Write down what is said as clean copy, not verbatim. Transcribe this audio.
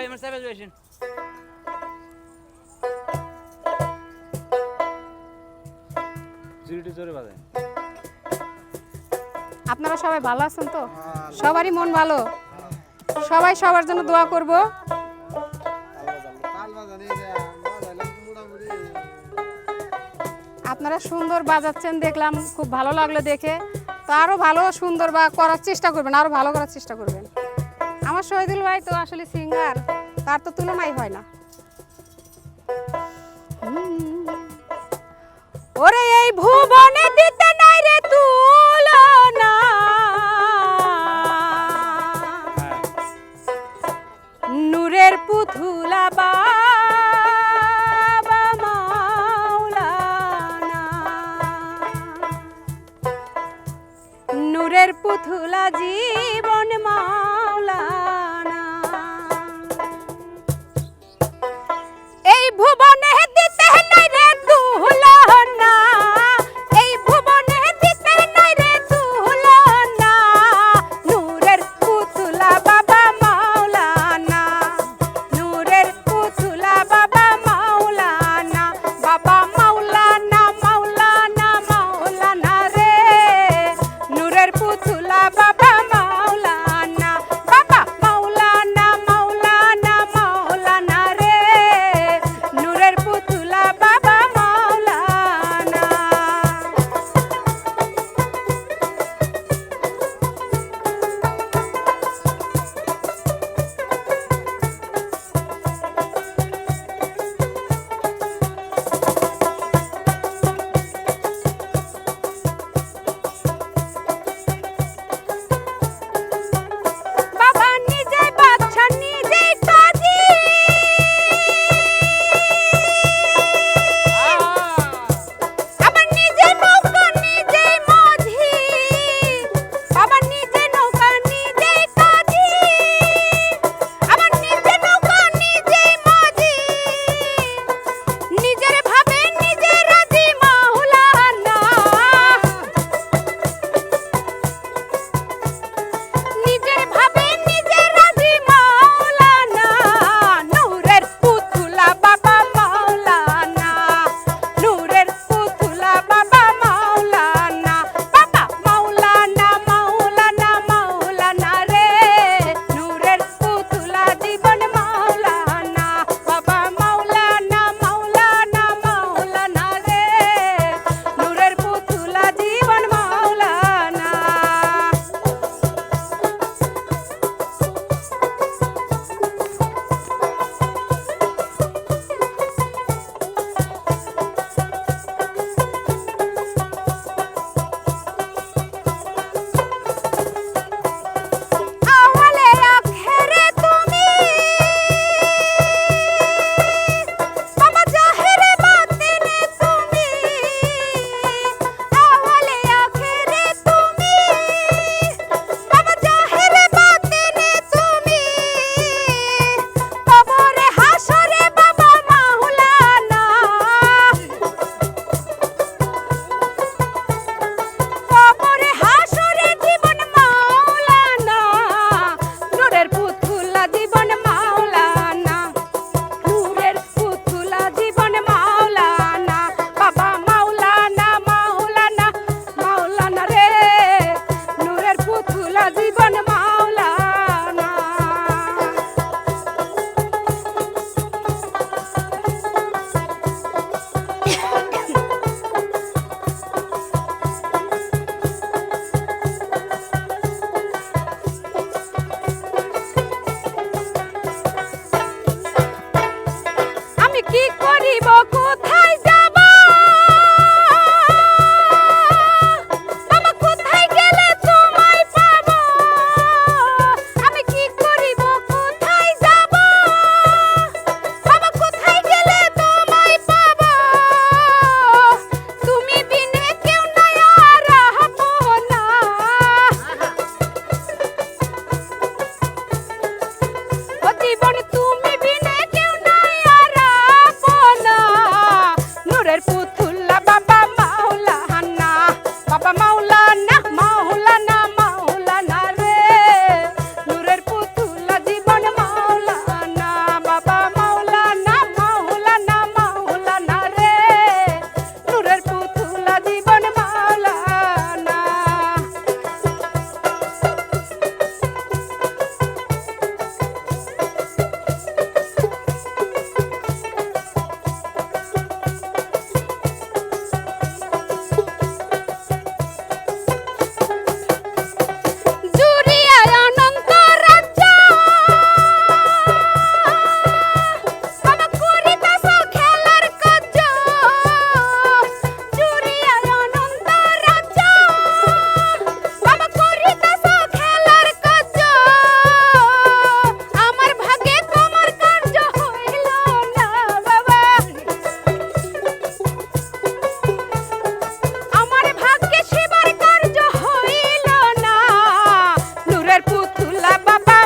আমার চাপে বসেন। জুরিটি জোরে বাজায়। আপনারা সবাই ভালো আছেন তো? সবারই মন ভালো, সবাই সবার জন্য দোয়া করব। আপনারা সুন্দর বাজাচ্ছেন দেখলাম, খুব ভালো লাগলো দেখে। তো আরো ভালো সুন্দর বা করার চেষ্টা করবেন, আরো ভালো করার চেষ্টা করবেন। আমার শহীদুল ভাই তো আসলে সিঙ্গার, তার তো তুলনাই হয় না। ওরে এই ভুবনে দিতে নাই রে তুলনা, নূরের পুতুলা বাবা মাওলানা, নূরের পুতুলা জীবন মাওলানা। এই ভুবনে দিতে নাই রে তুলনা, এই ভুবনে দিতে নাই রে তুলনা, নূরের পুতুলা বাবা মাওলানা, নূরের পুতুলা বাবা মাওলানা, বাবা মাওলানা মাওলানা মাওলানা রে, নূরের পুতুলা বাবা মাওলানা। পুতুলা বাবা